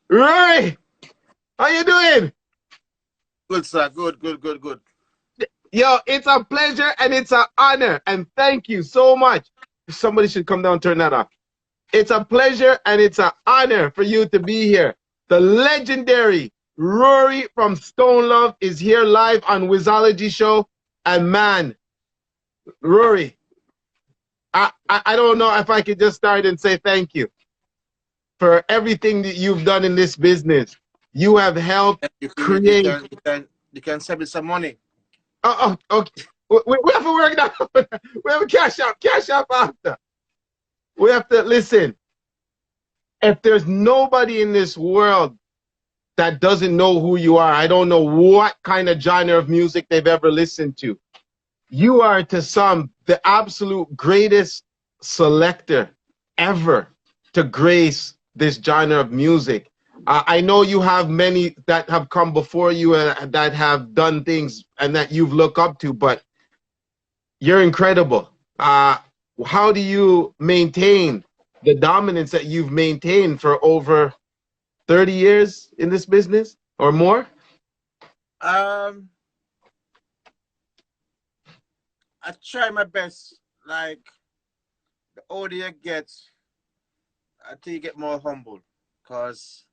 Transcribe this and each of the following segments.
Rory, how you doing? Good, sir. Good, good, good, good. Yo, it's a pleasure and it's an honor. And thank you so much. Somebody should come down and turn that off. It's a pleasure and it's an honor for you to be here. The legendary Rory from Stone Love is here live on Wizology Show. And man, Rory, I don't know if I could just start and say thank you for everything that you've done in this business. You have helped create. You can send me some money. Okay. We have to work now. We have a cash up after. We have to listen. If there's nobody in this world that doesn't know who you are, I don't know what kind of genre of music they've ever listened to. You are to some the absolute greatest selector ever to grace this genre of music. I know you have many that have come before you and that have done things and that you've looked up to, but you're incredible. How do you maintain the dominance that you've maintained for over 30 years in this business or more? Um, I try my best. Like the older you get, I think you get more humble. Cause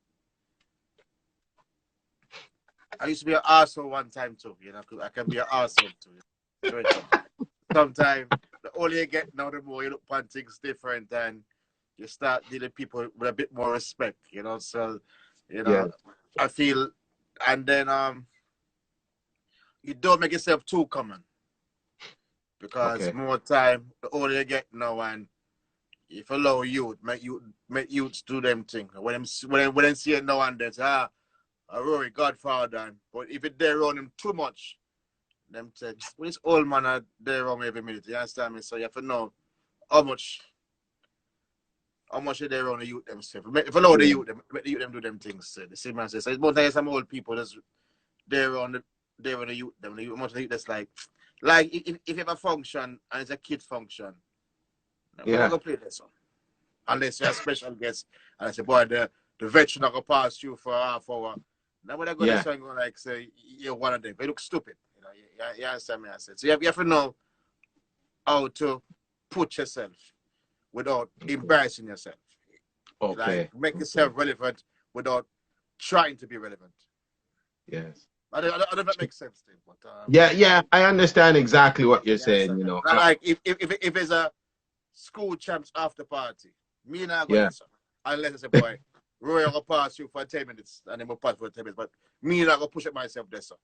I used to be an arsehole one time too. You know, I can be an arsehole too. Sometimes the older you get now, the more you look upon things different and you start dealing with people with a bit more respect, you know. So, Yeah. I feel and then you don't make yourself too common because Okay. more time the older you get now and if allow youth, make youths do them things. When them see it now and then say, a Rory Godfather but if it there around him too much, them say, well, this old man are there around me every minute. You understand me? So you have to know how much they around the youth themselves. If allow the Yeah. youth them, make the youth them do them things. So the same man says. So it's more like some old people that's there on the youth them. The youth, the youth that's like if you have a function and it's a kid function, we're not Yeah. gonna play this one. Unless you're a special guest and I say, boy, the veteran are gonna pass you for a half hour. Now when I go this Yeah. one go like say you're one of them. They look stupid. You understand me I said. So you have to know how to put yourself without embarrassing yourself. Like Okay. make Okay. yourself relevant without trying to be relevant. Yes. I don't know if that makes sense to you, but Yeah, yeah, I understand exactly what you're yeah, saying, you know. like if it's a school champs after party, me and I go Yeah. there, sir. Unless I say, boy, Roy will pass you for 10 minutes and then we'll pass for 10 minutes. But me and I go push it myself there, sir.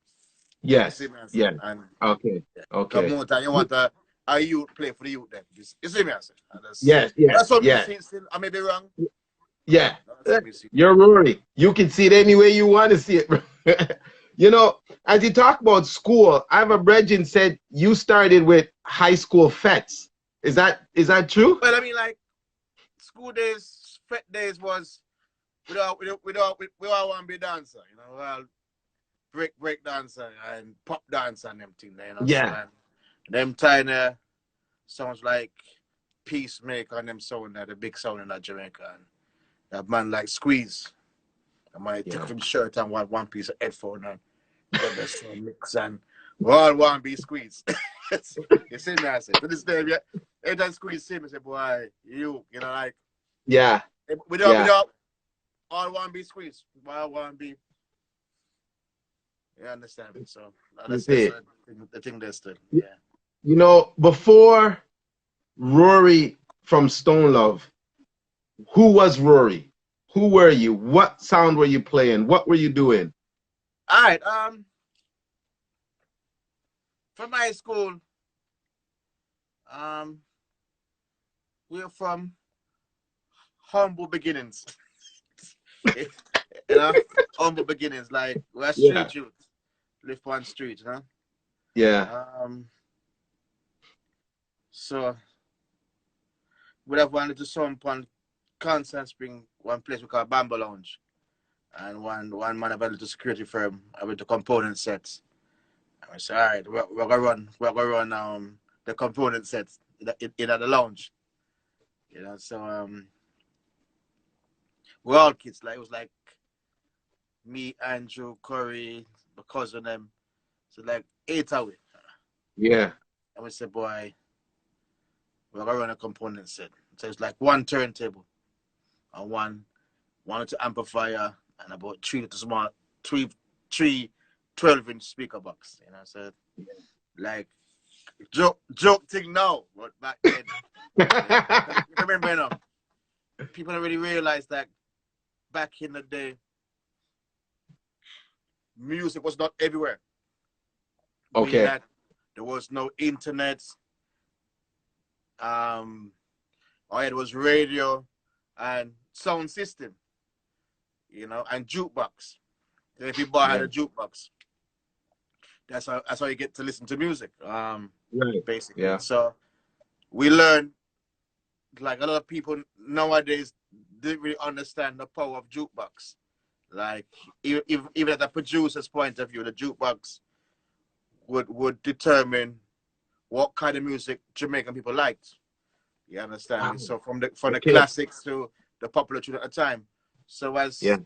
You see Yes. me I say? Yeah. And Okay. yeah, because Okay. more time you want a youth play for the youth then. You see me I say? And Yes, yes, that's what we yes. see still. I may be wrong. Yeah. That's what we see. You're Rory. You can see it any way you want to see it, bro. You know, as you talk about school, I have a brethren said you started with high school fets. Is that true? Well, I mean, like school days, fete days was we all want to be dancer, you know, well break dancer and pop dancer and them thing, you know. So Yeah. and them tiny sounds like Peacemaker and them sound that the big sound in that Jamaica and that man like Squeeze. I might take Yeah. off his shirt and one piece of headphone and get the sound mix and we all want to be Squeeze. You see me I say to this day, yeah, every time Squeeze see me say, boy, you know, like Yeah. we Yeah. don't all want to be Squeeze. We all want to be. You understand me? So You that's see. the thing that's still. You Yeah. you know, before Rory from Stone Love, who was Rory? Who were you? What sound were you playing? What were you doing? All right. From my school, um, we're from humble beginnings. you know, humble beginnings. Like we're Yeah. street youth, live on street. You know. Yeah. So we have wanted to some on Constant Spring, one place we call Bamboo Lounge, and one man of a little security firm with the component sets. And we say, all right, we're gonna run the component sets in the lounge. You know, so we're all kids. Like it was like me, Andrew, Corey, my cousin, them. So like 8 away. Yeah. And we said, boy, we're gonna run a component set. So it's like one turntable and one to amplifier and about three to small three 12-inch speaker box. You know, so like joke thing now, but back then, you remember, you know, people don't really realize that back in the day, music was not everywhere. Meaning Okay. that there was no internet. All it was radio and sound system, you know, and jukebox. So if you had Yeah. a jukebox, that's how you get to listen to music. Right. Basically. Yeah. So we learned, like a lot of people nowadays didn't really understand the power of jukebox. Like even at the producer's point of view, the jukebox would determine what kind of music Jamaican people liked. You understand Wow. me? So from the Okay. classics to the popular tune at the time. So as Yeah.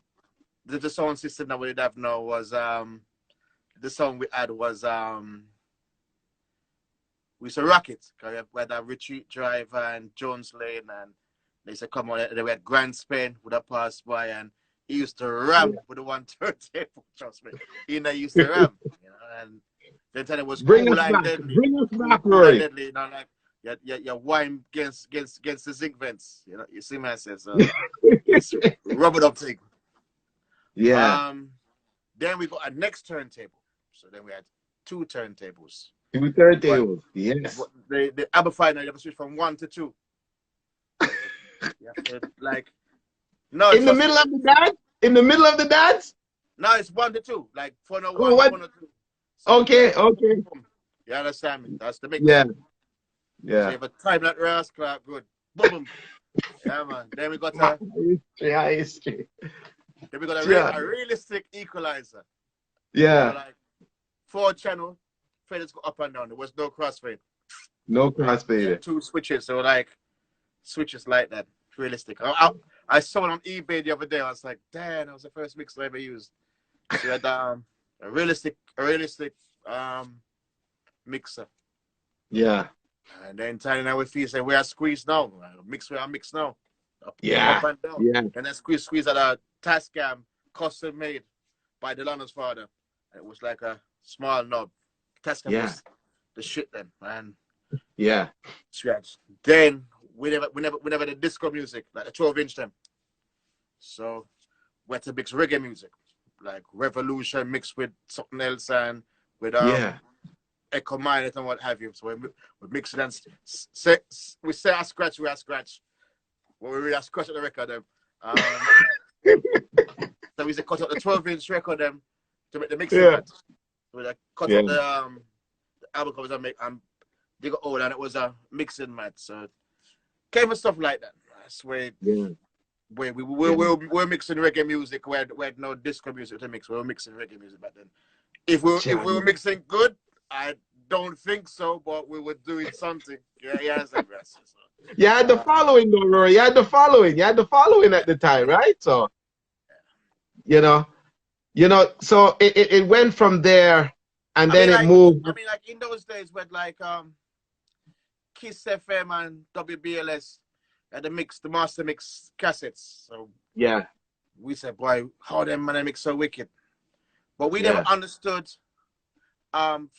the sound system that we did have now was the song we had was we used to rock it. We had a Retreat Drive and Jones Lane, and they used to come on. They had Grand Spain would have passed by, and he used to ram with the one turntable. Trust me, he used to ram, you know. And then time it was Bring cool us and back. deadly, Bring us back, cool and Rory. deadly. You know, like your wine against the zinc vents. You know, you see me. I said so. It's rub it up thing. Yeah. Then we got a next turntable. So then we had two turntables. Two But turntables. Yes. the amplifier now you have to switch from 1 to 2. You have to, like no, In the middle of the dance? In the middle of the dance? no, it's 1 to 2. Like phono Oh, 1, what? phono 2. So Okay. Okay. you understand me? That's the mix. Yeah. So Yeah. if a time that rascal, good. Boom, boom. Yeah, man. Then we got a History. Yeah. a realistic equalizer. So Yeah. like 4-channel, faders go up and down. There was no crossfade. No And crossfader. 2 switches, so like switches like that. Realistic. I saw it on eBay the other day. I was like, damn, that was the first mix I ever used. So we had a realistic mixer. Yeah. And then Tiny and we feel say we are squeezed now. Mix where I mix now. Yeah. Up and down. Yeah. And then squeeze at a Tascam custom made by Delano's father. And it was like a small knob. Tascam was the shit then, man. Yeah. Scratch. Then we never did disco music, like the 12-inch them. So we had to mix reggae music, like Revolution mixed with something else and with Echo Minor and what have you. So we mix it and we say I scratch, we are scratch. Well, we really scratch at the record them. So we used to cut out the 12-inch record them to make the mixing mat. So we cut out the album covers and make they got old and it was a mixing mat. So came with stuff like that. That's where we were mixing reggae music. We had no disco music to mix. We were mixing reggae music back then. If we were mixing good, I don't think so, but we were doing something. Yeah, so. You had the following though, Rory. You had the following. You had the following at the time, right? So you know, so it went from there and then it moved. I mean, like in those days with like Kiss FM and WBLS and the master mix cassettes. So we said, boy, how them man mix so wicked. But we never understood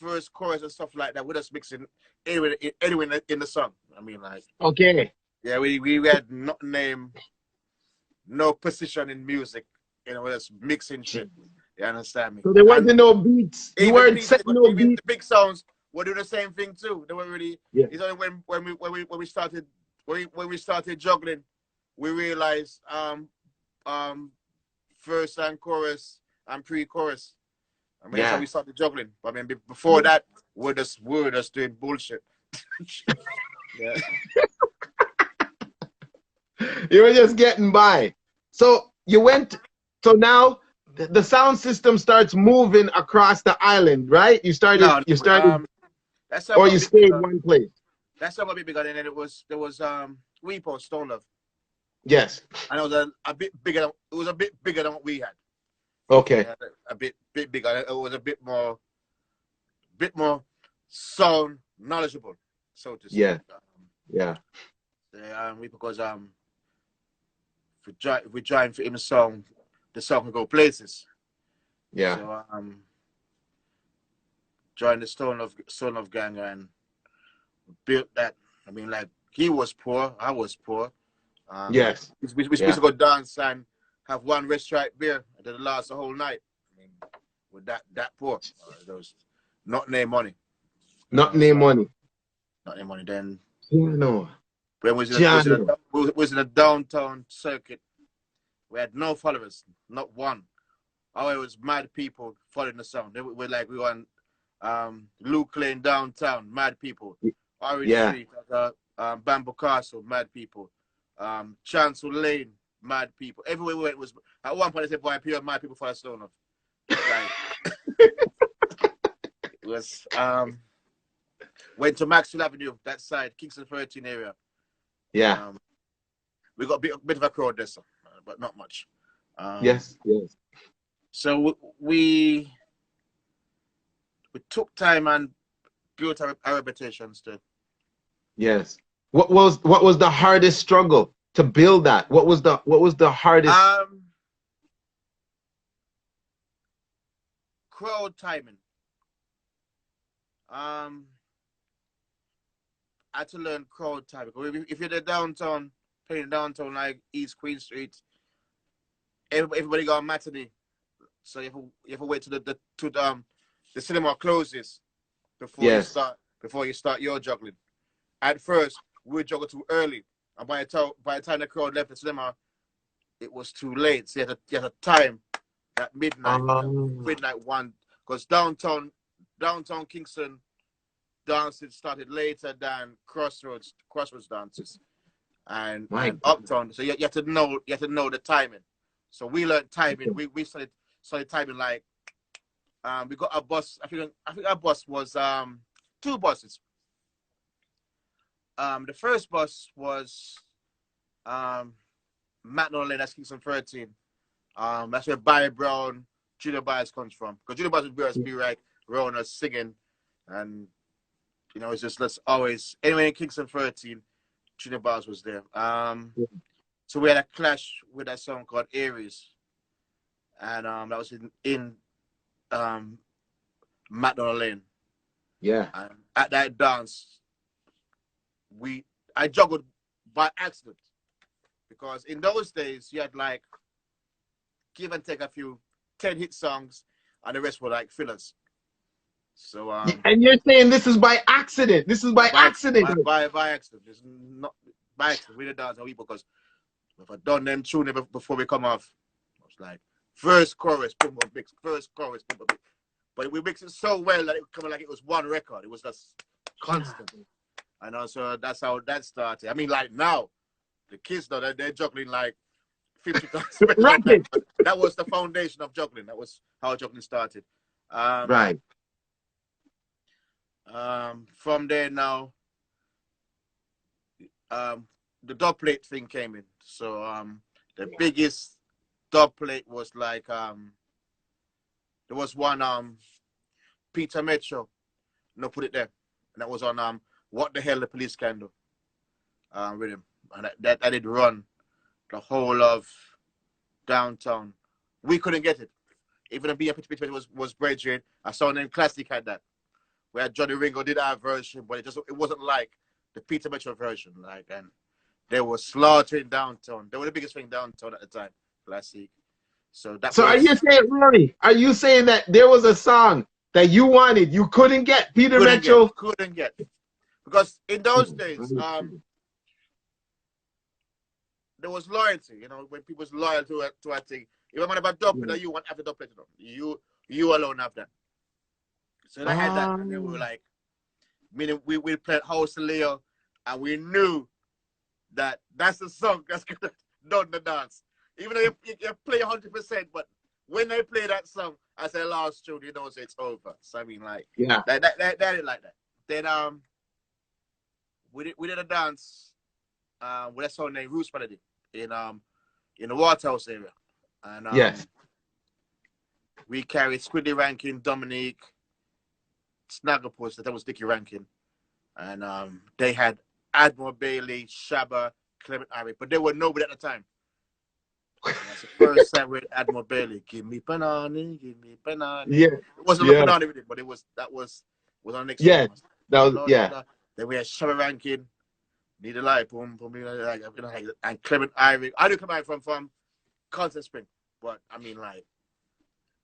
verse, chorus and stuff like that. We're just mixing anyway in the song. I mean, like yeah, we had no name, no position in music. You know, we're just mixing shit. You understand me? So there wasn't no beats. You weren't setting no beats. The big sounds were doing the same thing too. They were really. It's only when we started juggling, we realized verse and chorus and pre-chorus. I mean, that's how we started juggling. But I mean, before that, we're just doing bullshit. You were just getting by. So you went. So now the sound system starts moving across the island, right? You started. That's or you stayed one place. That's how a bit bigger. And then there was Weepo Stone Love. Yes. And it was a bit bigger. It was a bit bigger than what we had. Okay. A bit bigger. It was a bit more sound knowledgeable, so to speak. Yeah. Yeah. Because if we try for him song, the song can go places. Yeah. So joined the Stone of Gang and built that. I mean, like he was poor, I was poor. Yes. We used Yeah. to go dance and have one red stripe beer and then last the whole night. I mean, with that poor, there was not any money, you Not know. name So money. not any money. Then Jano. when Jano. was in a downtown circuit, we had no followers, not one. Oh, it was mad people following the song. They were like we were on Luke Lane downtown, mad people. Orange Yeah. Street, Bamboo Castle, mad people. Chancel Lane, mad people. Everywhere we went was at one point they said, "Boy, pure mad people for a stone off." Like it was went to Maxwell Avenue, that side, Kingston 13 area. Yeah. We got a bit of a crowd there, so, but not much. Yes. Yes. So we took time and built our reputation still. Yes. What was the hardest struggle to build that? What was the hardest? Crowd timing. I had to learn crowd timing. If you're the downtown, playing downtown like East Queen Street, everybody got a matinee. So you have to wait till the cinema closes Yes. before you start your juggling. At first, we would juggle too early, and by the time the crowd left the cinema, it was too late. So you had to time at midnight, Um, midnight one, because downtown Kingston dances started later than crossroads dances my and God. uptown. So you have to know the timing. So we learned timing. We started timing like we got a bus. I think our bus was two buses. The first bus was Matt Lane, that's Kingston 13. That's where Barry Brown, Junior Bias comes from. Because Junior Bias would be like around us singing, and it's just let's always anyway in Kingston 13, Junior Bias was there. So we had a clash with that song called Aries, and that was in Matt Lane. Yeah. And at that dance, I juggled by accident because in those days you had like give and take a few 10 hit songs and the rest were like fillers. So And you're saying this is by accident. This is by accident. by accident. It's not by accident. We did dance on people because if I done them tune before we come off, I was like first chorus, boom, boom, mix, first chorus, boom, boom, mix. But we mixed it so well that it coming like it was one record. It was just constant. I know, so that's how that started. I mean, like now, the kids though they're juggling like 50 times better than that. Right. But that was the foundation of juggling. That was how juggling started. Right. From there now, the dub plate thing came in. So the biggest dub plate was like there was one Peter Metro, no put it there, and that was on What the Hell the Police Can Do with him, and that did run the whole of downtown. We couldn't get it. Even the BMP was bridging. I saw them Classic had that. Where Johnny Ringo did our version, but it wasn't like the Peter Metro version. Like, and they were slaughtering downtown. They were the biggest thing downtown at the time. Classic. So that So are was you saying, Rory? Are you saying that there was a song that you wanted, you couldn't get Peter Metro? couldn't get because in those days, there was loyalty. When people's loyal to a thing. If I'm about dubplate, you want after dubplate, you alone have that. So they had that, and then we were like, meaning we played House of Leo, and we knew that's the song that's gonna done the dance. Even though you play 100%, but when they play that song as their last tune, so it's over. So I mean, like, that did like that. Then we did a dance with a song named Roots Melody in the Waterhouse area, and Yes. We carried Squiddy Rankin, Dominique, Snagglepuss, that was Dickie Rankin. And they had Admiral Bailey, Shabba, Clement Ivy, but they were nobody at the time. And that's the first time with Admiral Bailey. Give me Panani, give me Panani. Yeah. It wasn't Yeah. a Panani with it, but was our next Yeah. song. That was, yeah. Then we had Shabba Rankin, Need a Light, boom, boom, and Clement Ivy. I knew Clement Ivy from Constant Spring, but I mean, like,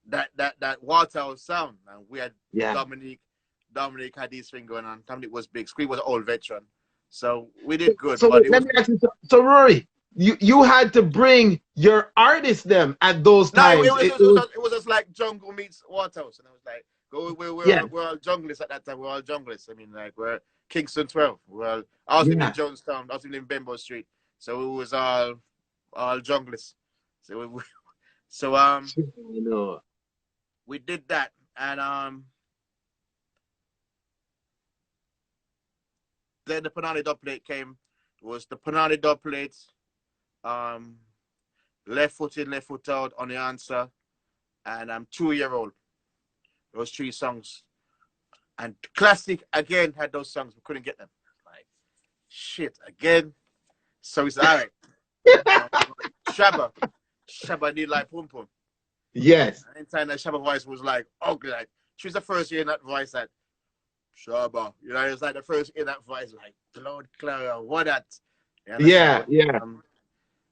that Waterhouse sound, and we had Dominique had this thing going on. Dominique was big. Scream was an old veteran, so we did good. So but let me ask you. So Rory, you had to bring your artists them at those times. No, it was just like jungle meets Waterhouse, and I was like, we're all junglists at that time. We're all junglists. I mean, like, we're Kingston 12. I was living in Jonestown. I was living in Bembo Street, so it was all junglists. So we did that, and then the Panani dubplate came. It was the Panani dubplate, left foot in, left foot out on the answer, and I'm 2-year-old. Those 3 songs, and Classic again had those songs. We couldn't get them. Like, shit again. So it's all right. Shabba Need Like Pum Pum. Yes. Anytime that Shabba voice was like ugly, like she was the first hearing that voice, that Shabba, it was like the first hearing that voice, like Lord Clara, what that? Yeah.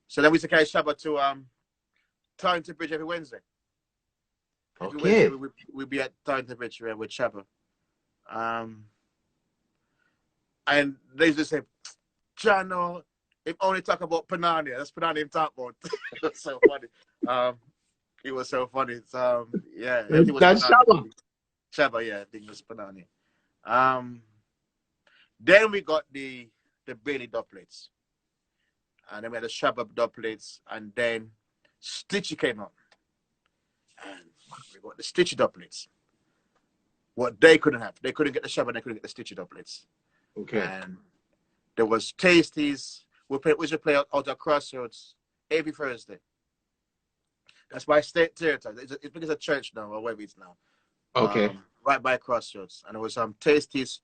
So then we used to carry Shabba to Turntable Bridge every Wednesday. Okay. We'd be at Turntable Bridge with Shabba. And they used to say, Jano, if only talk about Panani, that's Panani him talk about. It was so funny. It was so funny. Yeah. That's Shabba. Shabba, yeah, I think it was Panani. Then we got the Bailey dubplates. And then we had the Shabba dubplates, and then Stitchy came out. And we got the Stitchy dubplates. What they couldn't have. They couldn't get the Shabba, they couldn't get the Stitchy dubplates. Okay. And there was Tasties. We should play out at Crossroads every Thursday. That's by State Theatre. It's because a church now, or wherever it's now. Okay. Right by Crossroads. And it was Tasties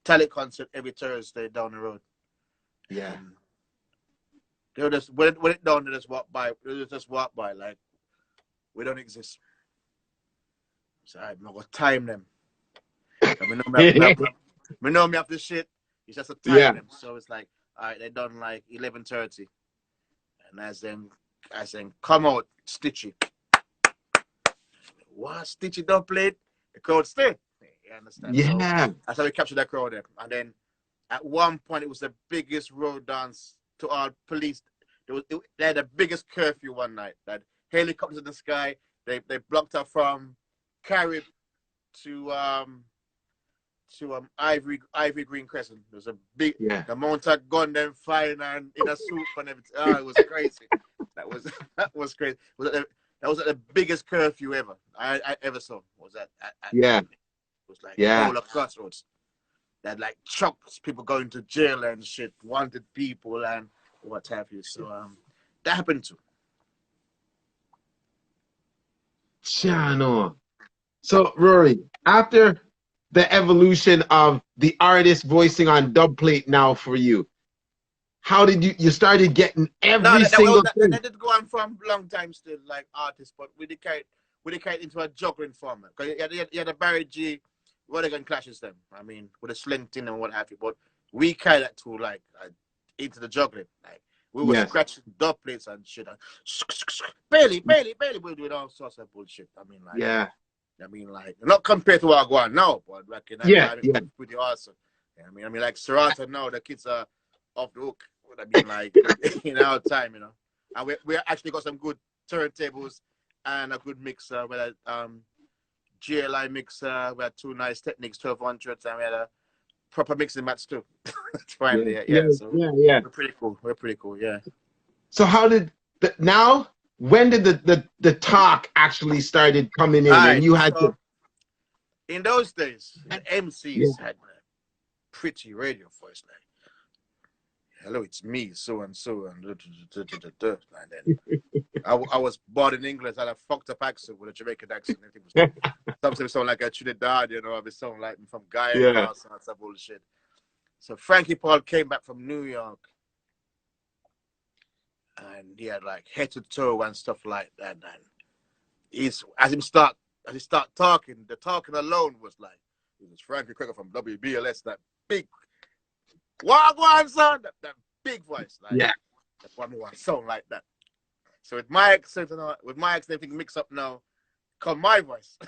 talent concert every Thursday down the road. Yeah. They were just when it down, they just walk by. They just walk by like we don't exist. So I'm not gonna time them. We know me after shit. It's just a time them. So it's like, all right, they done like 11:30, and as then come out, Stitchy. What Stitchy don't play? The crowd stay. You understand? Yeah. So that's how we captured that crowd there. And then at one point, it was the biggest road dance to our police. They had the biggest curfew one night. That helicopters in the sky. They blocked us from Carib to Ivory Green Crescent. There was a big the mountain gun them flying and in a suit and everything. Oh, it was crazy. that was crazy. That was the biggest curfew ever I ever saw. Was that at it was like all of Crossroads. That like trucks, people going to jail and shit, wanted people and what have you. So that happened too. Chano. So Rory, after the evolution of the artist voicing on dubplate now for you, how did you started getting every single thing? That did go on from a long time still, like artists, but we did carry it into a juggling format. Because you had the Barry G, Rodigan clashes them. I mean, with a sling thing and what have you. But we carry that to like into the juggling. Like we were scratching dubplates and shit. And Bailey, we're doing all sorts of bullshit. I mean, like I mean, like not compared to what I go on now, but like in that time, it's pretty awesome. Yeah, I mean, like Serata now, the kids are off the hook. I mean, like in our time, you know, and we actually got some good turntables and a good mixer. We had GLI mixer. We had 2 nice Technics 1200s, and we had a proper mixing match too. Finally, we're pretty cool. We're pretty cool, yeah. So how did when did the talk actually started coming in, and you had to? In those days, the MCs had a pretty radio voice, like. hello, it's me, so and so, and then I was born in England, I had a fucked up accent with a Jamaican accent. It was something sound like a Trinidad, you know, I was sound like from Guyana and Yeah. all sorts of bullshit. So Frankie Paul came back from New York, and he had like head to toe and stuff like that. And he's as he start talking, the talking alone was like, it was Frankie Cracker from WBLS, that big Wagwan son, that big voice, like Yeah. that one more sound like that. So with my accent and all, with my accent, everything mixed up now, called my voice.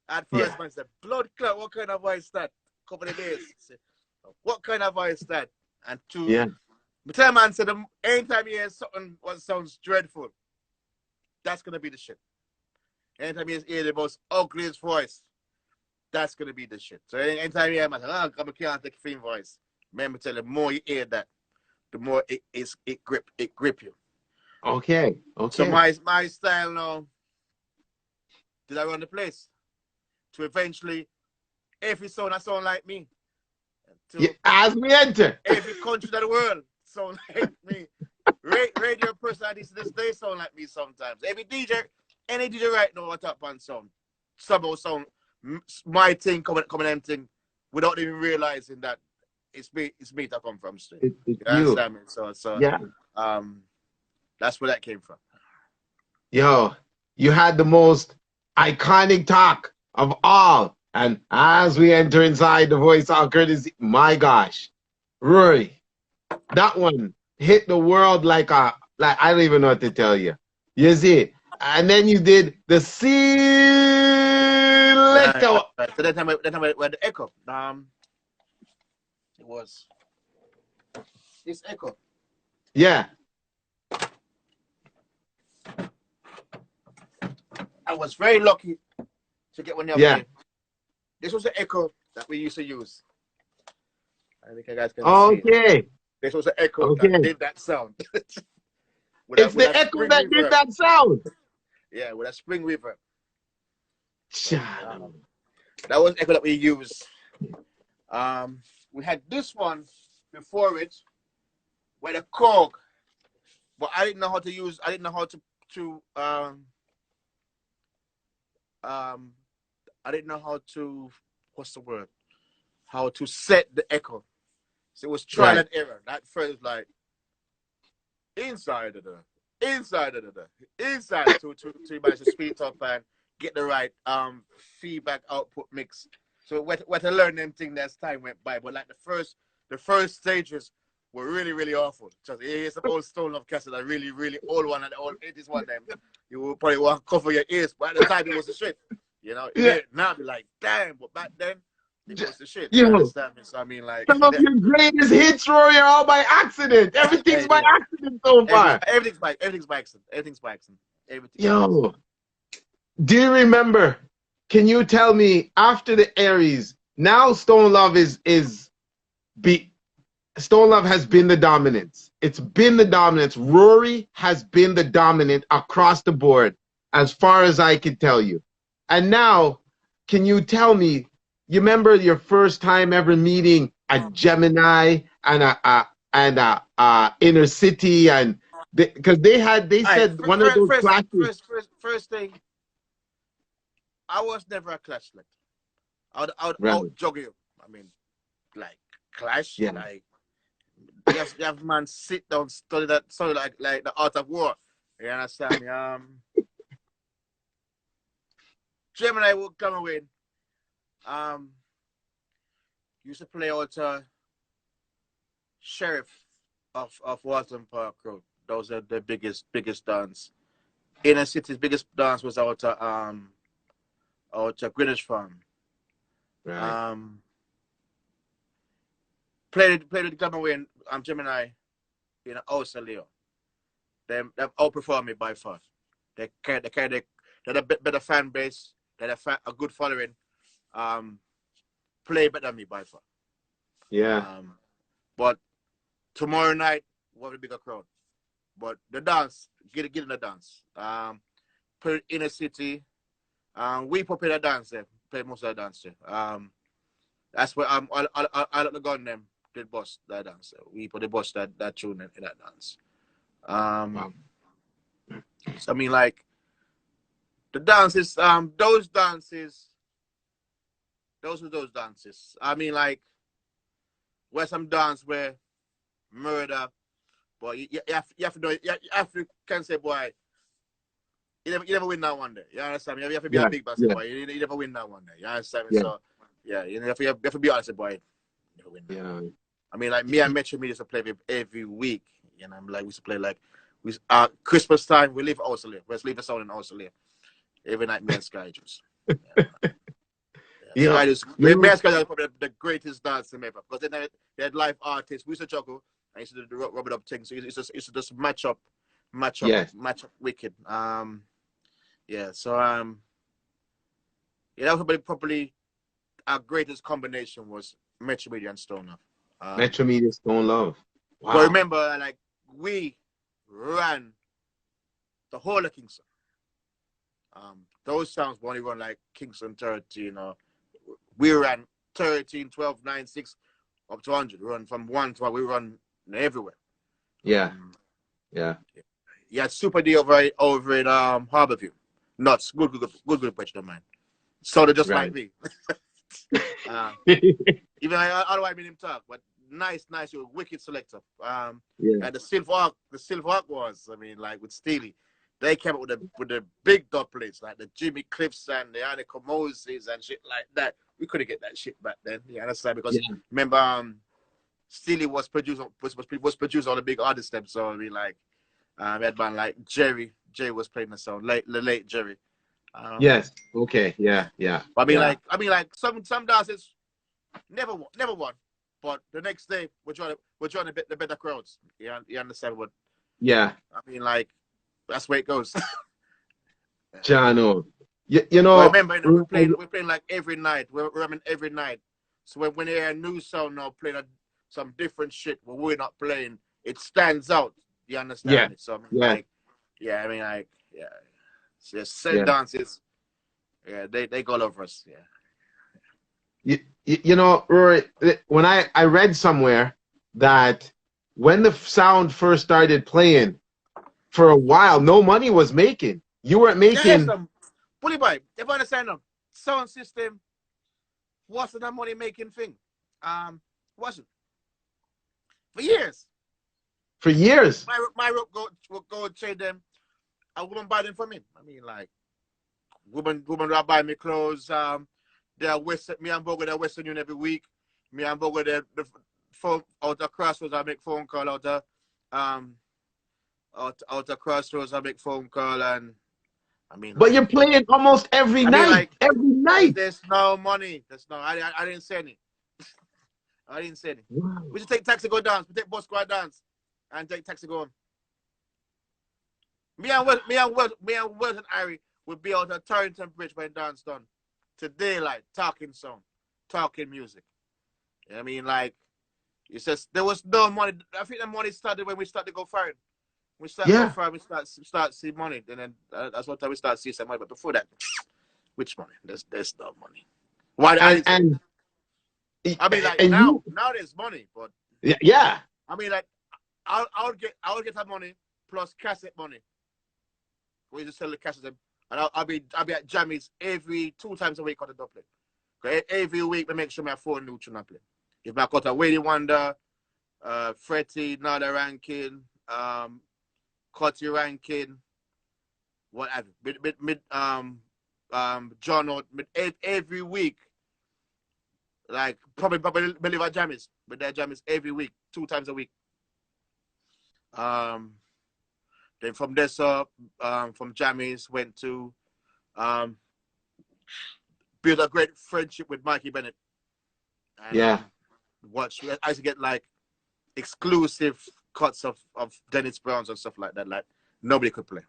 At first, man said, blood clot, what kind of voice that? Couple of days. Said, what kind of voice that? And two, Yeah. the time man said, anytime you hear something what sounds dreadful, that's gonna be the shit. Anytime you hear the most ugliest voice, that's gonna be the shit. So anytime you hear man say, oh, I can't take a film voice. Remember tell you, the more you hear that, the more it grip you. Okay. So Okay. my style now, did I run the place? To eventually every sound I sound like me. To Yeah, as we enter. every country of the world sound like me. Radio personalities to this day sound like me sometimes. Every DJ, any DJ right now, what up on sound. Somehow sound my thing coming them thing without even realizing that it's me that come from straight. It's You you. understand me? So Yeah. that's where that came from. Yo, you had the most iconic talk of all. And as we enter inside the voice of courtesy, my gosh, Rory, that one hit the world like I don't even know what to tell you. You see, and then you did the Right, selector. right. So that time we had the echo. It was this echo. Yeah, I was very lucky to get one the other yeah. day. This was the echo that we used to use. I think you guys can see it. Okay, This was the echo that okay. did that sound. It's with the a echo spring that did reverb. that sound. Yeah, with a spring reverb. So, Child. that was the echo that we used. We had this one before it with a Korg, but I didn't know how to use. I didn't know how to I didn't know how to what's the word? How to set the echo. So it was trial Right. and error. That first like inside of the inside to manage to speed it up and get the right feedback output mix. So what I learned them thing as time went by. But like the first stages were really awful. Just here's some old Stone Love cassette, a really old one and the old 80s one them. You will probably want to cover your ears, but at the time it was the shit. You know, Yeah. now be like, damn, but back then it was the shit. You Yo, understand me? So I mean like some of your greatest hits, Rory, are all by accident. Everything's by yeah. accident so far. Everything's by accident. Everything's by accident. Yo, do you remember? Can you tell me after the Aries, now Stone Love be Stone Love has been the dominance. It's been the dominance. Rory has been the dominant across the board, as far as I can tell you. And now, can you tell me? You remember your first time ever meeting a Gemini and a Inner City, and because they All right, said one of those classes. first thing, I was never a clash selector. I would Right. out juggle you. I mean, like clash, Yeah. like you have man sit down, study like the art of war. You understand me? Gemini will come away. Used to play out Sheriff of Walton Park Road. Those are the biggest dance. Inner City's biggest dance was out Greenwich Farm. Right. Played with Gamaway and Gemini in House of Leo. They outperformed me by far. They had a bit better fan base. They had a good following. Play better than me by far. Yeah. But tomorrow night we'll have a bigger crowd. But the dance, get in the dance. Play Inner City. We play the dance there. Play most of the dance there. That's where I let the gun them. did bust that dance. We put the bust that tune in that dance. Wow. So I mean, like the dances, those were those dances. I mean, like where some dance where murder, but you have to know, you have to can say, boy, you never win that one day. You understand me? You have to be a Yeah, big boss, yeah, boy. You never win that one day. You understand me? yeah, So yeah, you have to be honest, boy. You never win that. yeah. I mean, like me and Metro Media used to play every week. You know, like we used to play like Christmas time. We leave Australia. Let's leave us out in Australia every night. Me and Sky Juice. Yeah, yeah. You Sky know, Juice. you Me know, and Sky Juice are probably the greatest dancer ever because they had live artists. We used to juggle. I used to do the rub it up thing. So it's just match up, yes, wicked. Yeah. So yeah, that was probably our greatest combination was Metro Media and Stone Love. Metro Media Stone Love. But Wow. remember, like we ran the whole of Kingston. Those sounds only run like Kingston 13, we ran 13, 12, 9, 6, up to 100. We run from 1 to 1. We run everywhere. Yeah, yeah, You had Super D over in Harborview. Nuts. Good picture of mine. So they're just like right. me. Even I don't want him talk, but nice, you're a wicked selector. Yeah, And the Silver Hawk was, I mean, like with Steely, they came up with the big dub plates, like the Jimmy Cliffs and the Annika Moses and shit like that. We couldn't get that shit back then. You understand? Because yeah, remember, Steely was produced on the big artist them. So I mean, like, we had man like Jerry. Jerry was playing the song, the late Jerry. yes. Okay, yeah, yeah, I mean, yeah, like some dances never won. But the next day, we're trying to bet the better crowds. You understand what? yeah. I mean, like that's where it goes. Jano. You But know, remember, we're playing like every night. We're running every night. So when they hear a new sound now playing some different shit where we're not playing, it stands out. You understand yeah, me? So I mean, yeah, like, yeah, I mean, like, yeah. So same yeah. dances, yeah, they go all over us. Yeah. You know, Rory, when I read somewhere that when the sound first started playing, for a while, no money was making. You weren't Yes, making bully boy. If I understand them, sound system wasn't a money making thing. Wasn't for years. for years. My rope go and trade them. A woman buy them for me. I mean, like woman that buy me clothes. They're me and Bogo, they're Western Union every week. Me and Bogo, the phone out of Crossroads. I make phone call um out of Crossroads. I make phone call and I mean But like you're playing almost every I mean night. like Every night. there's no money. There's no. I didn't say any. I didn't say any. Wow. We just take taxi go dance. We take bus go dance, and take taxi go home. Me and Wes and Ari would be out at Turntable Bridge when dance done. To daylight, talking song, talking music. You know what I mean, like it says there was no money. I think the money started when we started to go foreign. We start go Yeah. foreign. We start see money, and then that's what time we start see some money. But before that, which money? There's no money. Why I And didn't say it. I mean, like and now you there's money, but yeah. I mean, like I would get that money plus cassette money. We just sell the cassettes, and I'll be at Jammies every 2 times a week on the doublet. Every week we make sure my phone new tune play. If I got a Wady Wonder, Freddie, Nada Rankin, Cutty Rankin, whatever. John out every week. Like probably believe our Jammies, but their Jammies every week, 2 times a week. Um, then from there, from Jammies went to build a great friendship with Mikey Bennett, and Yeah. watch. I used to get like exclusive cuts of Dennis Browns and stuff like that. Like nobody could play.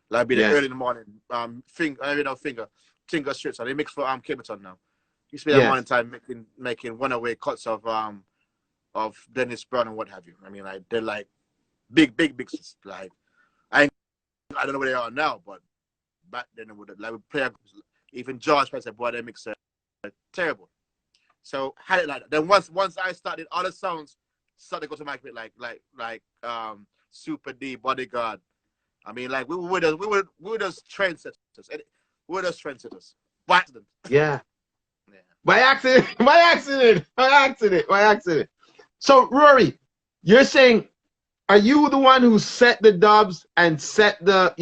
Like be the Yes. early in the morning. Finger strips. And they mix for Kiberton now. Used to be that Yes. morning time making one away cuts of Dennis Brown and what have you. I mean, like they're like big mixes. Like I don't know where they are now, but back then it would like we play even George said, boy, they mix terrible. So had it like that. Then once I started, all the sounds started to go to my bit like Super D, Bodyguard. I mean, like we were just trendsetters. We were just trendsetters. By accident. Yeah. Yeah. By accident. By accident. By accident. By accident. So Rory, you're saying, are you the one who set the dubs and set the,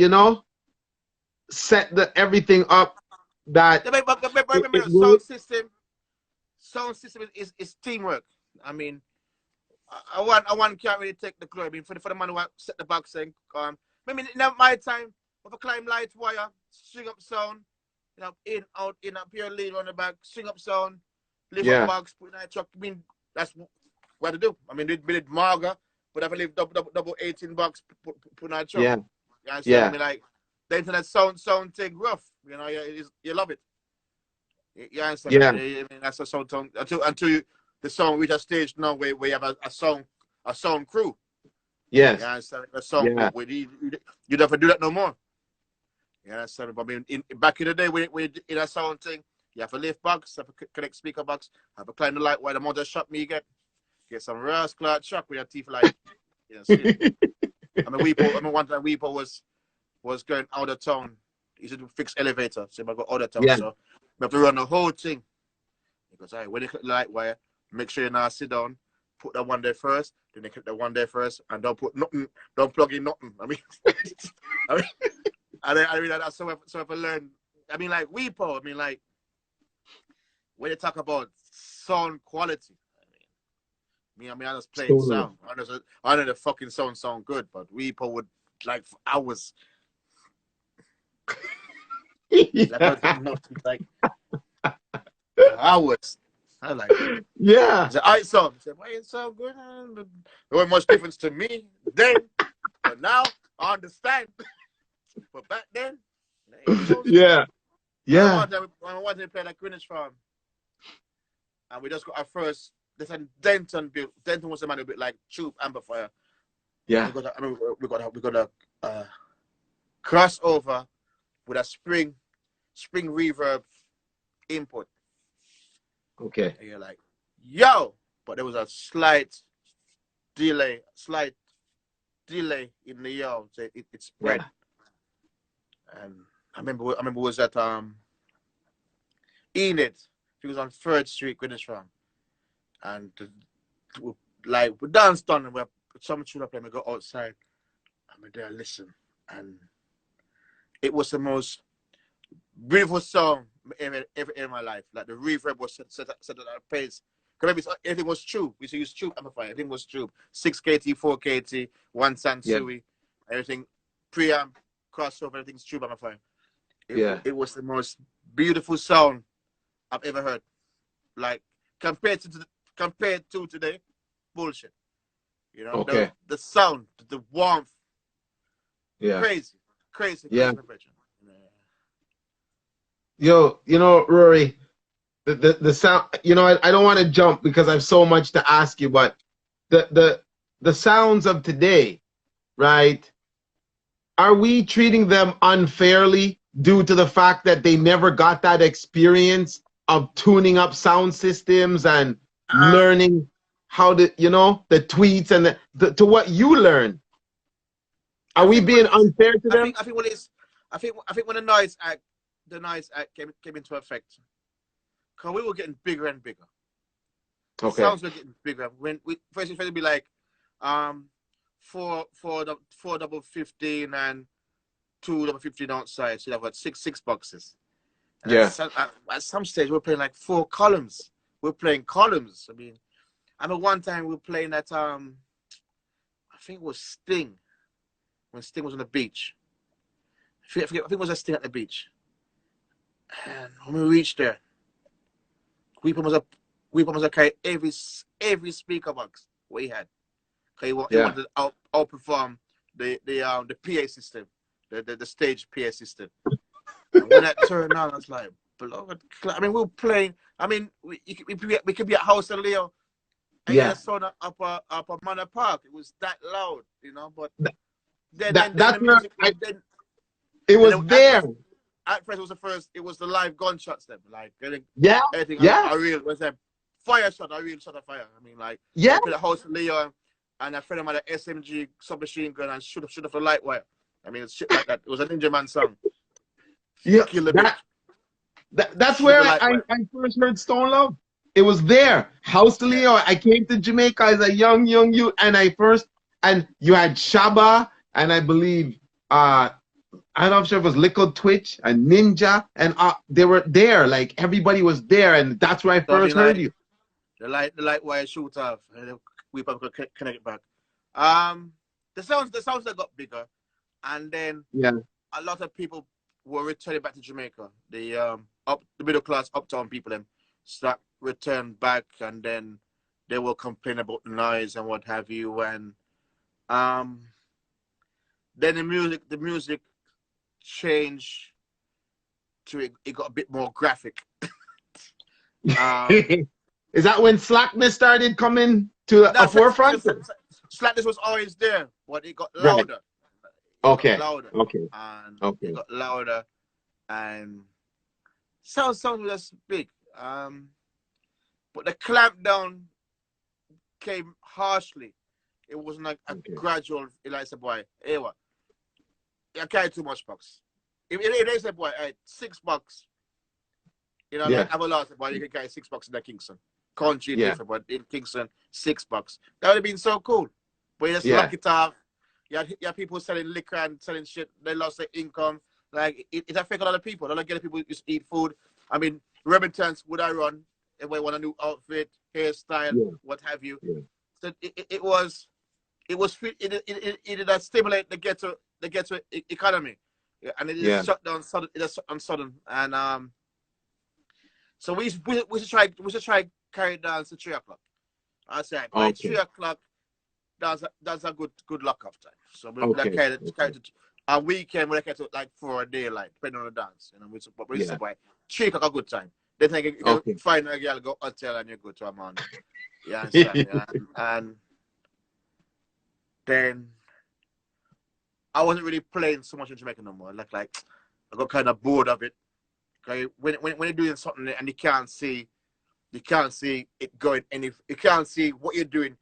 set the everything up that Yeah, but remember, will? sound system is teamwork. I mean, I want can't really take the glory. I mean, for the man who set the box and I mean, in my time, if I climb light wire, string up sound, in out in up here, lead on the back, string up sound, lift up box, put in a truck. I mean, that's what to do. I mean, we did Marga, but if I live double 18 bucks, put in a truck. Yeah. You understand? I mean, like the internet sound thing rough. You love it. You understand? Yeah. I mean, that's a sound until the song reach a stage now where you have a sound crew. Yes. You understand? A song you never do that no more. You understand? I mean, back in the day when in a sound thing, you have a lift box, have a connect speaker box, have a climb the light wire. The more shot me get some rust cloud shock with your teeth like I mean, one time Weepo was going out of town. He said to fix elevator, so I go out of town. Yeah. So we have to run the whole thing. He goes, all right, when you click the light wire, make sure you now sit down, put that one there first, then they click the one there first, and don't put nothing, don't plug in nothing. I mean, I mean that's so I learned. I mean, like Weepo, I mean, like when you talk about sound quality, I mean, I just playing sound. I know the fucking sound good, but Weepo would like for hours. Like hours. I like it. Yeah. The I saw. Said, why it's so good? There wasn't much difference to me then, but now I understand. But back then, Yeah. I wanted to play like Greenwich Farm, and we just got our first. They said Denton built. Denton was the man who built like tube amplifier. Yeah. We got a crossover with a spring reverb input. Okay. And you're like, yo, but there was a slight delay in the yo. So it spread. Yeah. And I remember it was at Enid. He was on 3rd Street, Greenwich Farm. And we danced on and we some tune up and we go outside and we're there listen. And it was the most beautiful song ever in my life. Like the reverb was set at a pace. Because everything was tube. We used to use tube amplifier. Everything was tube. 6KT, 4KT, one Sansui, everything preamp, crossover, everything's tube amplifier. It was the most beautiful sound I've ever heard. Like compared to today, bullshit. The sound, the warmth. Crazy. Yeah. Yo, Rory, the sound, I don't want to jump because I have so much to ask you, but the sounds of today, right? Are we treating them unfairly due to the fact that they never got that experience of tuning up sound systems and learning how to, the tweets and to what you learned? Are we being unfair to them? I think when the noise act came into effect, because we were getting bigger and bigger. Okay. The sounds were getting bigger. When we first it'd be like 4 double 15 and 2 double 15 outside. So I've got six boxes. And at some stage we're playing like 4 columns. We're playing columns. I mean one time we were playing at I think it was Sting. When Sting was on the beach. I think it was a Sting at the beach. And when we reached there, Weepo was carry every speaker box we had. Because he wanted to outperform the PA system, the stage PA system. And when that turned on, I was like, beloved. I mean, we were playing. I mean, we could be at House and Leo. And you saw that up a Manor Park. It was that loud, but then the music, it was there. At first, it was the live gunshots. Then, like, everything. I real was that fire shot, a real shot of fire. I mean, like, Yeah. I played a house in Leon, and a friend of mine had an SMG submachine gun and shoot up the light wire. I mean, it's shit like that. It was a Ninja Man song. Yeah. Kill the bitch. That's Shoot where the light I wire. first heard Stone Love. It was there. House to Yeah. Leo. I came to Jamaica as a young youth, and you had Shaba, and I believe I don't know if it was Liquid Twitch and Ninja, and they were there. Like everybody was there, and that's where I So I first mean, heard like, you. the light wire shoot off, and then we probably could connect it back. The sounds that got bigger, and then Yeah. a lot of people were returning back to Jamaica. The middle class uptown people them start return back, and then they will complain about the noise and what have you, and then the music changed to it got a bit more graphic. Is that when slackness started coming to a forefront? Slackness was always there, but it got Right. louder. Okay. Louder. Okay. And Okay. it got louder, and sound was big. But the clampdown came harshly. It wasn't like a gradual. Like I said, boy, hey, what? I carry too much bucks. If they say, boy, hey, $6, you know, like have a lot, boy, you can carry $6 in the Kingston. Country different, but in Kingston, $6. That would have been so cool. But you just lock it off. You had people selling liquor and selling shit. They lost their income. Like it affected a lot of people. A lot of people used to eat food. I mean, Remingtons would I run? Everybody want a new outfit, hairstyle, what have you. Yeah. So it did stimulate the ghetto economy, and it just shut down sudden. It just shut down sudden, and so we should try carry it down to 3 o'clock. I said by 3 o'clock, that's a good lock-off time. So we carry it. A weekend we carry it like for a daylight, depending on the dance. You know, we say by 3 o'clock a good time. Then you can find a girl, go hotel, and you go to a man. You understand? and then I wasn't really playing so much in Jamaica no more. Like I got kind of bored of it. Okay, when you're doing something and you can't see it going any. You can't see what you're doing.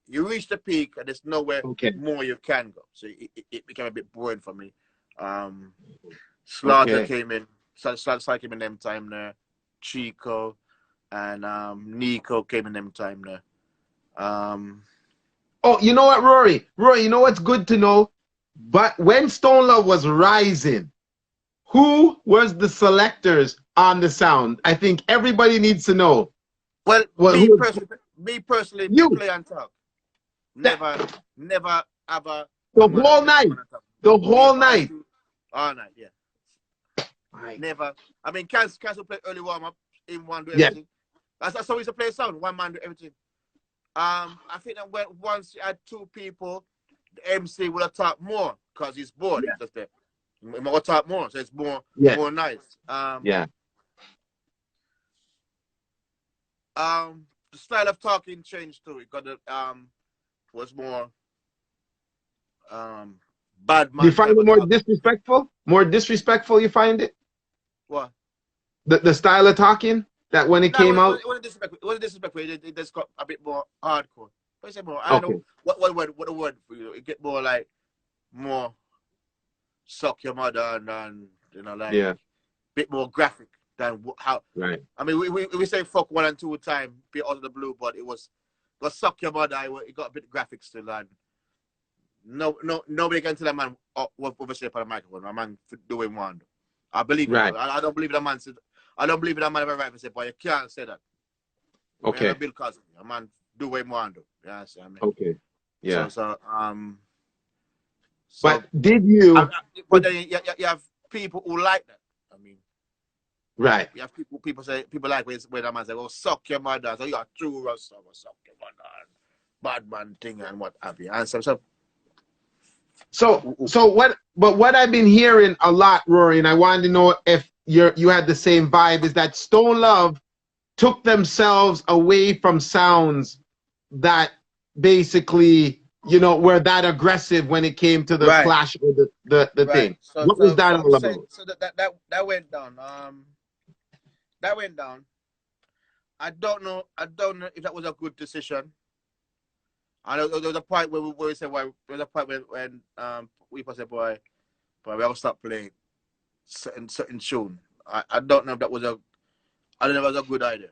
You reach the peak and there's nowhere more you can go. So it became a bit boring for me. Slaughter came in. Slaughter came in them time there. Chico and Nico came in them time there. Oh, you know what, Rory? Rory, you know what's good to know? But when Stone Love was rising, who was the selectors on the sound? I think everybody needs to know. Well, me personally, you play and talk. Never ever. The whole night. The whole night. All night, yeah. Right. Never. I mean, Cancel play early warm up. In one do everything. That's how we used to play sound. One man do everything. I think that once you had 2 people, the MC would have talked more because he's bored. Yeah. Just there. He might talk more, so it's more nice. The style of talking changed too. It got was more bad man. You find it more disrespectful? More disrespectful, you find it? What? The style of talking that when it came out? It wasn't disrespectful. It just got a bit more hardcore. But say more. I don't know what the word for you. It get more like more suck your mother and you know like bit more graphic than how. Right. I mean we say fuck 1 and 2 time be out of the blue, but it was suck your mother. It got a bit graphic still and nobody can tell a man what shape on the microphone. A man doing one. I believe it. I don't believe that man said. I don't believe that man ever right and say, boy, you can't say that. Okay. Bill Cosby, a man do what he want to do. Yeah, I mean. Okay. Yeah. But did you? But then you have people who like that. I mean. Right. You have people like when a man say, "Oh, suck your mother," so you are true Rasta, suck your mother, and bad man thing and what have you. And so what I've been hearing a lot, Rory, and I wanted to know if you had the same vibe, is that Stone Love took themselves away from sounds that basically, you know, were that aggressive when it came to the clash or the thing. So, what was that all about? So that went down. That went down I don't know. I don't know if that was a good decision. I know there was a point where we said, "Why?" There was a point when we said, "Boy, we have to stop playing certain tune." I don't know if that was a. I don't know if that was a good idea.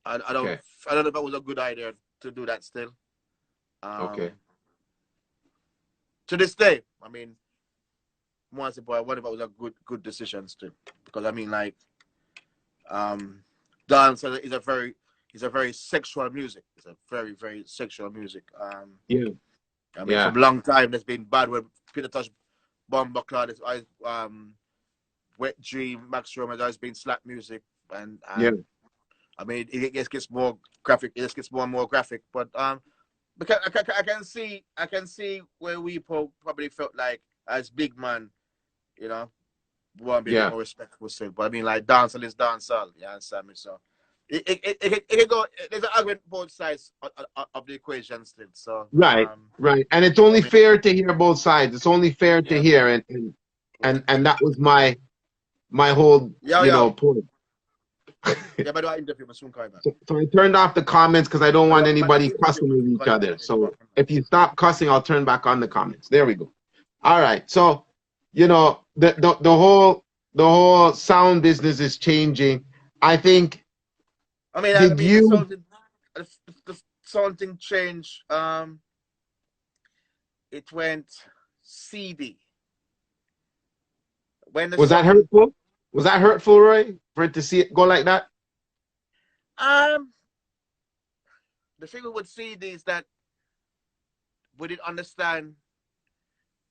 I don't. Okay. I don't know if that was a good idea to do that still. Okay. Um, to this day, I mean, once boy, I wonder if it was a good decision still. Because I mean, like, dance is a very sexual music. It's a very sexual music. Yeah. I mean, Yeah. from long time there's been bad when Peter Touch, Bomber Cloud, Wet Dream, Max Roman has always been slap music, Yeah. and I mean it gets more graphic. It just gets more and more graphic. But because I can see where we probably felt like as big man, you know, we want to be a bit Yeah. more respectful still. But I mean, like dancehall is dancehall. You understand me? So it can go. There's an argument both sides of the equation still. So Right. Right. And it's only I mean, fair to hear both sides. It's only fair to yeah, hear, and that was my whole, yo, point. yeah. But I interview my soon coming back. So I turned off the comments because I don't want But I anybody interview cussing my with soon each coming back. other. So if you stop cussing, I'll turn back on the comments. There we go. All right. So, the whole sound business is changing. I think, I did mean, the you, something, the something changed. It went CD when the was that song. hurtful? Was that hurtful, Roy, for it to see it go like that? Um, the thing with CD is that we didn't understand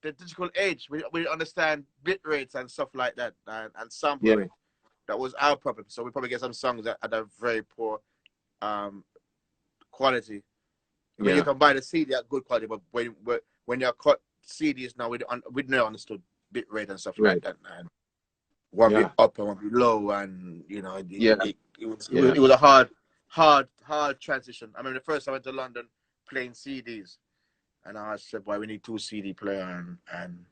the digital age. We didn't understand bit rates and stuff like that, and sample Yeah. rate. That was our problem. So we probably get some songs that had a very poor um quality. I mean, you Yeah. can buy the CD at good quality, but when you cut CDs now, we never understood bit rate and stuff like Right. that, and one be Yeah. up and one be low, and Yeah. Yeah. it was a hard transition. I mean, the first time I went to London playing CDs, and I said, "Boy, we need two CD player," and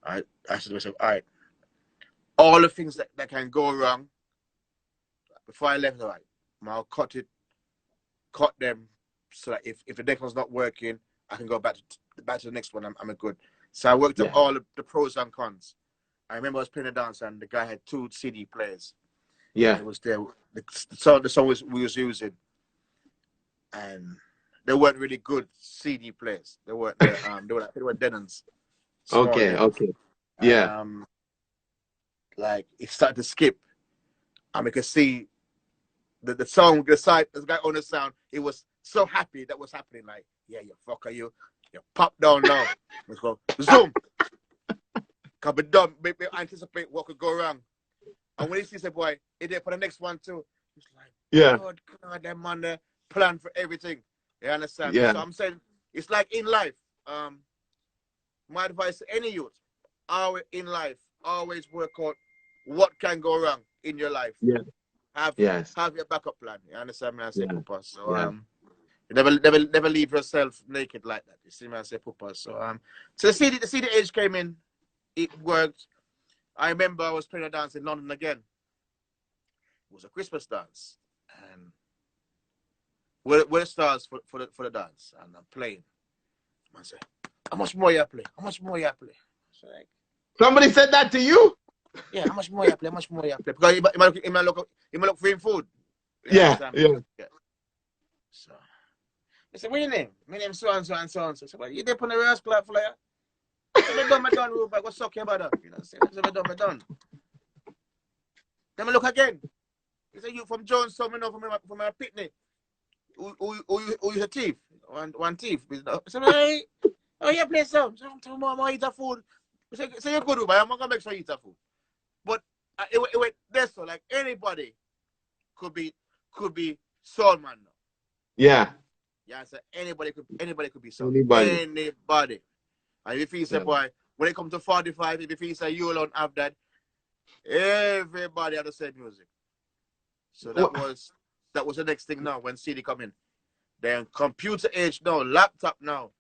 I said to myself, "All right, all the things that can go wrong." Before I left, all right, I'll cut them so that if the next one's not working, I can go back to the next one. I'm a good. So I worked up Yeah. all the pros and cons. I remember I was playing a dance and the guy had two CD players. And Yeah. it was there. The song we was using, and they weren't really good CD players. They were Denons, small Okay. Denons, Okay. and Yeah. like it started to skip, and we could see the song, the guy on the sound. He was so happy that was happening. Like, yeah, you fucker, you pop down now. Let's go zoom. Can be done. Maybe anticipate what could go wrong. And when he sees the boy, he did for the next one too. He's like, Yeah. Lord God, that man there plan for everything. You understand me? Yeah. So I'm saying it's like in life. My advice to any youth, always in life, always work out what can go wrong in your life. Yeah. Have Yes. have your backup plan. You understand me? I say, Yeah. Papa. So Yeah. you never leave yourself naked like that. You see me? I say, Papa. So the CD age came in. It worked. I remember I was playing a dance in London again. It was a Christmas dance, and we're the stars for the dance, and I'm playing. I say, how much more you play? How much more you play? So like, Somebody said that to you? yeah, how much more you play? How much more you play? Because he might look for him food. You Yeah. understand me? Yeah. Yeah. So I said, what your name? My name so and so and so and so. I said, well, you dip on the rascal flyer? I said, my done, Rupert. What's up, your brother? You know, I said, my done. Then I look again. He said, you from Jonestown, from my picnic. Who is a thief? One thief. I said, hey, oh, you play some. So I'm more eat a food. So you good, but I'm gonna make sure you eat a food. But it went this so like anybody could be soul man now. Yeah. Yeah, so anybody could be soul. Anybody. Anybody. And if he say, Yeah. boy, when it comes to 45, if he say you alone have that, everybody had the same music. So that was the next thing now when CD come in. Then computer age now, laptop now.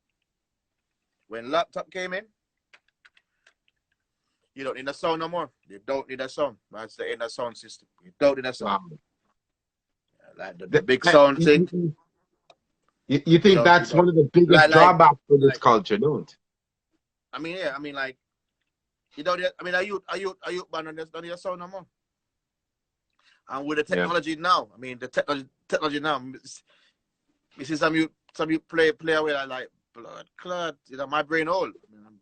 When laptop came in, you don't need a sound no more. You don't need a sound. That's the inner sound system. You don't need a sound. Wow. Like the The- big I- sound thing. you You think don't, you that's don't one of the biggest drawbacks for this like. culture, don't? I mean, yeah. I mean, like you don't. I mean, are you band on this? Don't hear sound no more. And with the Yeah. technology now, I mean, the technology now. You see some you play away like blood clot. You know, my brain old. I mean,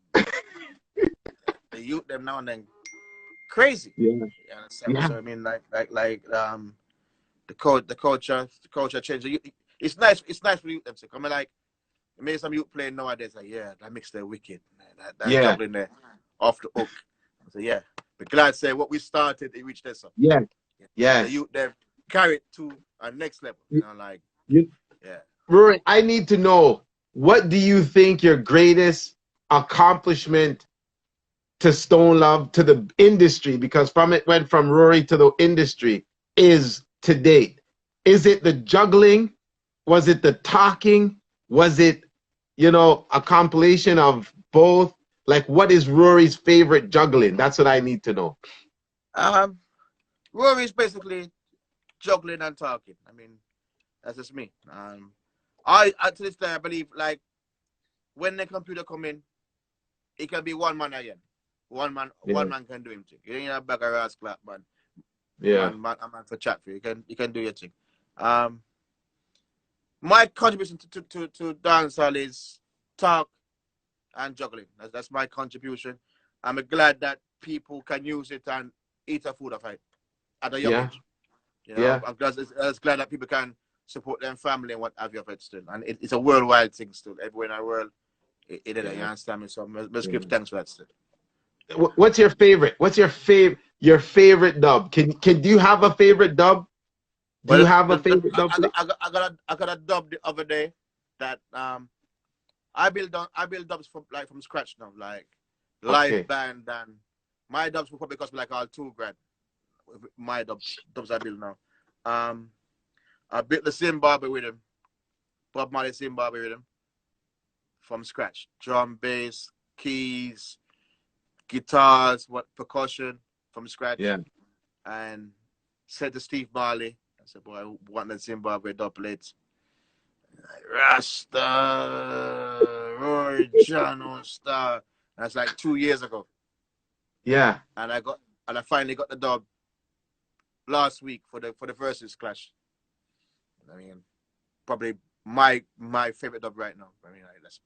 the youth them now and then crazy. Yeah. You understand me? Yeah. So I mean, the culture change. It's nice. It's nice for you them to come. I mean, like maybe some youth playing nowadays. Like yeah, that makes them wicked. That Yeah. juggling there off the hook. So yeah, but glad to say what we started, it reached this. Yeah. And the Yes. youth them carry it to a next level. You You, know, like you, yeah. Rory, I need to know, what do you think your greatest accomplishment to Stone Love, to the industry, because from it went from Rory to the industry, is to date? Is it the juggling? Was it the talking? Was it, a compilation of both? Like, what is Rory's favorite juggling? That's what I need to know. Um, Rory is basically juggling and talking. I mean, that's just me. I to this day I believe like when the computer come in, it can be one man again. Yeah. One man can do him thing. You ain't a bag of ass clap, man. Yeah. A man for chat for you. You can do your thing. Um, my contribution to dancehall is talk and juggling. That's my contribution. I'm glad that people can use it and eat a food of it at a young Yeah. age. You know, Yeah. I'm glad that people can support their family and what have you of it still. And it's a worldwide thing still. Everywhere in the world, it is. You Yeah. understand me? So let's Yeah. give thanks for that still. What's your favorite? What's your favorite dub? Can do you have a favorite dub? Do you Well, have a favorite dub? I got a dub the other day that I build dubs from scratch now, like live Okay. band, and my dubs will probably cost me like all $2,000. My dubs I build now. Um, I built the Zimbabwe rhythm, Bob Marley Zimbabwe rhythm from scratch. Drum, bass, keys, guitars, what percussion from scratch, Yeah. and said to Steve Marley, I said, boy, I want the Zimbabwe dubplates. Rasta, Rory, John, Star. That's like 2 years ago, Yeah. and I finally got the dub last week for the versus clash. I mean, probably my favorite dub right now. I mean, like, that's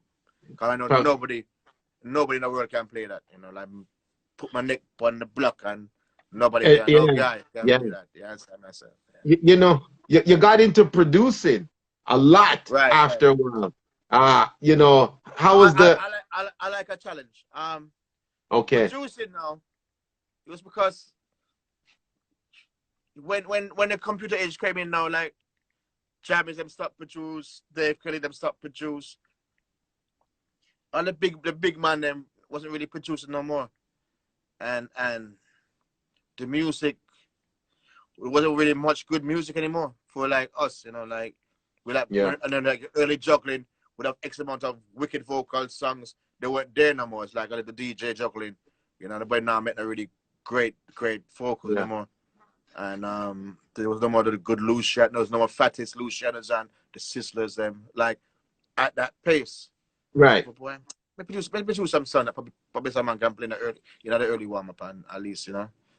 because I know So, nobody in the world can play that. You know, like put my neck on the block and nobody no yeah. guy can Yeah. do that. Yeah, that's myself. Yeah. You got into producing a lot Right, right. after a while. How was I, the? I, I, I like a challenge. Okay. Producing now, it was because when the computer age came in now, like Jammers them stop produce, Dave Kelly them stop produce, and the big man them wasn't really producing no more, and the music, it wasn't really much good music anymore for like us, like we like Yeah. and then like early juggling would have X amount of wicked vocal songs. They weren't there no more. It's like a little DJ juggling, but now making a really great vocals Yeah. anymore. And there was no more of the good Lucian, there was no more fattest Lucianas and the Sizzlers them like at that pace. I said, Right. but boy, maybe do some song that probably someone can play in the early, the early warm up and at least,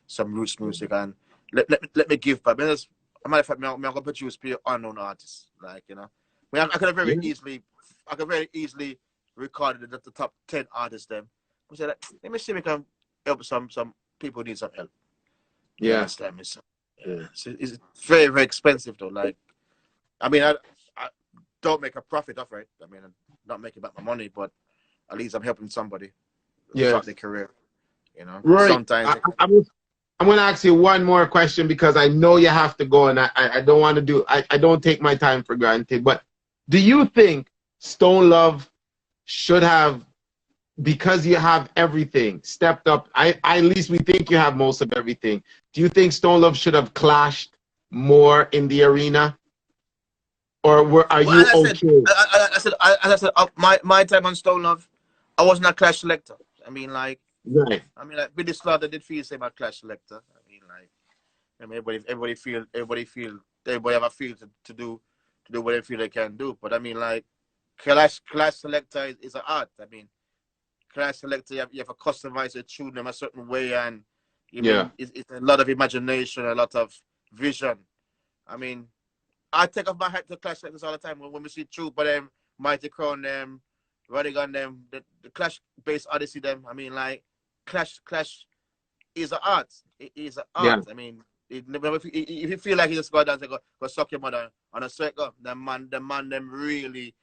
some roots music and let me give back. Because a matter of fact, I'm gonna produce pure unknown artists. Like, I could have Yeah. very easily recorded the top 10 artists them. I said, like, let me see if we can help some people who need some help. You Yeah. understand me? So, yeah. Yeah. It's very, very expensive though. Like, I mean, I don't make a profit off it. I mean, I'm not making back my money, but at least I'm helping somebody start Yes. their career. Rory, Sometimes I'm going to ask you one more question because I know you have to go, and I don't want to I don't take my time for granted. But do you think Stone Love should have, because you have everything, stepped up? At least we think you have most of everything. Do you think Stone Love should have clashed more in the arena? Or are well, you okay? as I said, my time on Stone Love, I wasn't a clash selector. I mean, like, Right. Billy Slaughter did feel the same about clash selector. I mean, like, everybody feel everybody have a feel to do what they feel they can do. But I mean, like clash selector is an art. I mean, clash selector you have to customize the tune them a certain way, and you Yeah. mean it's a lot of imagination, a lot of vision. I mean, I take off my hat to clash selectors all the time when we see Troop, but them, Mighty Crown them, Rodigan them, the clash based Odyssey them. I mean, like clash is an art. It is an Yeah. art. I mean, if you feel like you just go down and go suck your mother on a circle, the man them really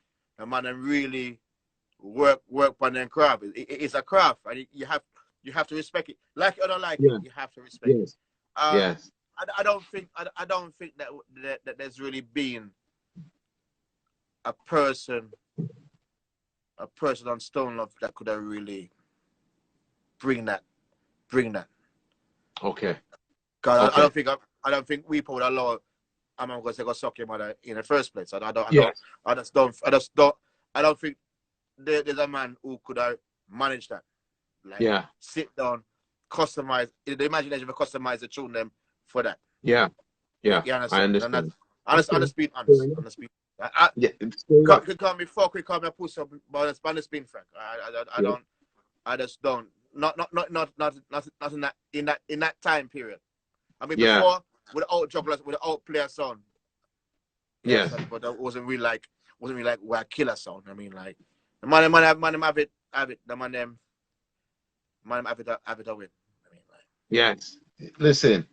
work on their craft. It's a craft, and you have to respect it. Like it or not like it, Yeah. you have to respect it. Yes. Yes. I don't think that there's really been a person on Stone Love that could have really bring that. Okay. Cause Okay. I don't think we would allow I'm gonna say go suck your mother in the first place. Yes. I don't think there's a man who could have managed that. Like Yeah. sit down, customize the imagination of customize the tune them for that. Yeah. Yeah. You I understand? And understand. that's Okay. honest. Fair enough. Yeah. Could call me fuck, could call me a pussy, but it's honest being frank. I Yeah. don't. I just don't. Not in that time period. I mean, Yeah. before without jugglers, without player sound. Yeah, Yes. but that wasn't really like where killer sound. I mean, like the man have it. The man them have it a win. I mean, like Yes. Listen,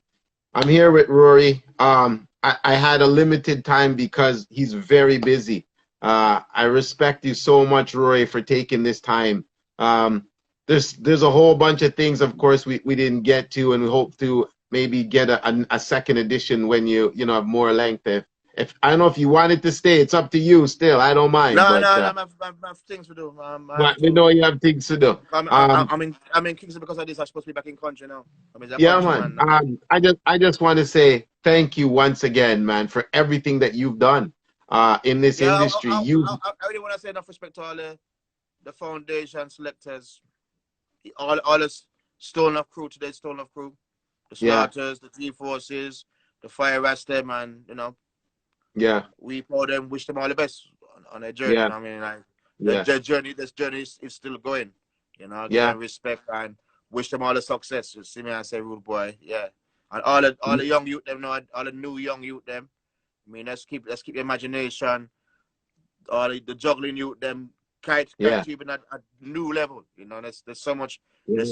I'm here with Rory. I had a limited time because he's very busy. I respect you so much, Rory, for taking this time. There's a whole bunch of things, of course, we didn't get to, and we hope to maybe get a second edition when you have more length. If I don't know if you wanted to stay, it's up to you. Still, I don't mind. no, But no, no. I have things to do. I have but we to. know you have things to do. I'm in Kingston because of this. I'm supposed to be back in country now. I mean, a Yeah, countryman man. now. I just want to say thank you once again, man, for everything that you've done in this Yeah, industry. I really want to say enough respect to all the foundation selectors, all the Stone of crew today, Stone of crew, the Yeah, Slaughters, the G-Forces, the Fire Rest them, and yeah, we for them wish them all the best on their journey. yeah, I mean, like yeah, this journey is still going. Give yeah, them respect and wish them all the success. You see me, I say, rude boy, yeah. And all the young youth them know, all the new young youth them. I mean, let's keep the imagination. All the juggling youth them kite yeah, even at a new level. There's so much yeah.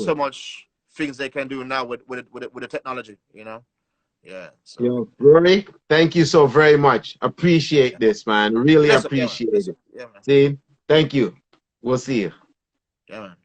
things they can do now with the technology. Yeah. So Yo, Rory, thank you so very much. Appreciate yeah. this, man. Really Bless up, yeah, man. appreciate Bless up, it. yeah, man. See, thank you. We'll see you. Yeah, man.